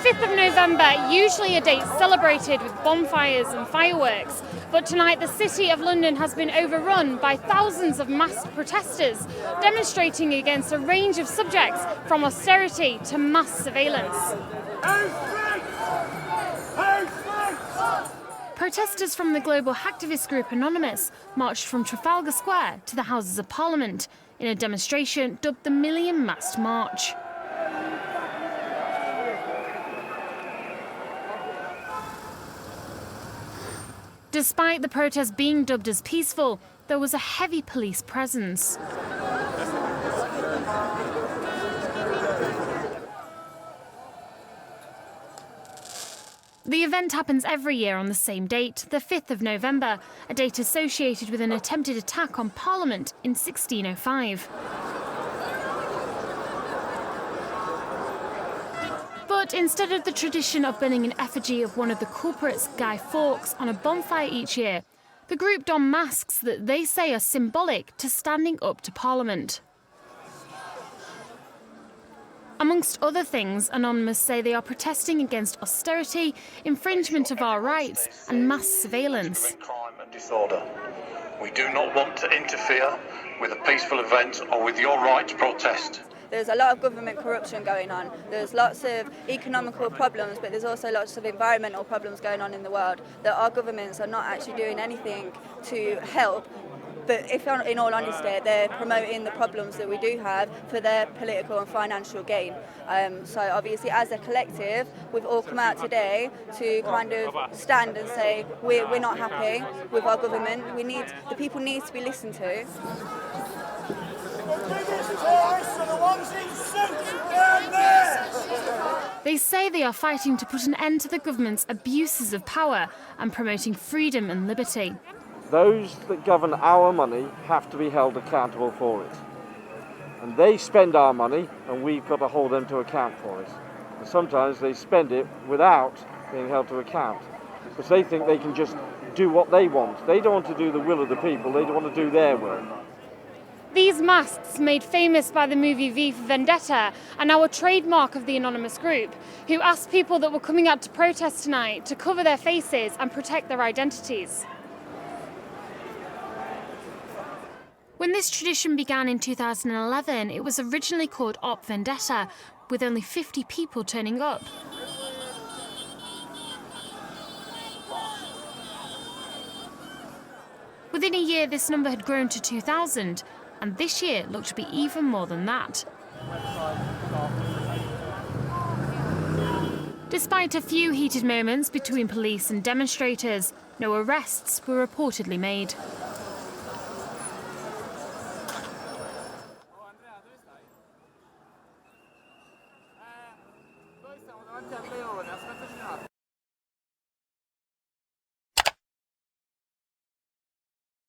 5th of November, usually a date celebrated with bonfires and fireworks, but tonight the City of London has been overrun by thousands of masked protesters demonstrating against a range of subjects from austerity to mass surveillance. Protesters from the global hacktivist group Anonymous marched from Trafalgar Square to the Houses of Parliament in a demonstration dubbed the Million Mast March. Despite the protest being dubbed as peaceful, there was a heavy police presence. The event happens every year on the same date, the 5th of November, a date associated with an attempted attack on Parliament in 1605. But instead of the tradition of burning an effigy of one of the culprits, Guy Fawkes, on a bonfire each year, the group don masks that they say are symbolic to standing up to Parliament. Amongst other things, Anonymous say they are protesting against austerity, infringement of our rights and mass surveillance. Crime and disorder. We do not want to interfere with a peaceful event or with your right to protest. There's a lot of government corruption going on. There's lots of economical problems, but there's also lots of environmental problems going on in the world that our governments are not actually doing anything to help. But if, in all honesty, they're promoting the problems that we do have for their political and financial gain. So obviously, as a collective, we've all come out today to kind of stand and say we're not happy with our government. The people need to be listened to. They say they are fighting to put an end to the government's abuses of power and promoting freedom and liberty. Those that govern our money have to be held accountable for it. And they spend our money and we've got to hold them to account for it. And sometimes they spend it without being held to account because they think they can just do what they want. They don't want to do the will of the people, they don't want to do their will. These masks, made famous by the movie V for Vendetta, are now a trademark of the Anonymous group, who asked people that were coming out to protest tonight to cover their faces and protect their identities. When this tradition began in 2011, it was originally called Op Vendetta, with only 50 people turning up. Within a year, this number had grown to 2,000, and this year looked to be even more than that. Despite a few heated moments between police and demonstrators, no arrests were reportedly made.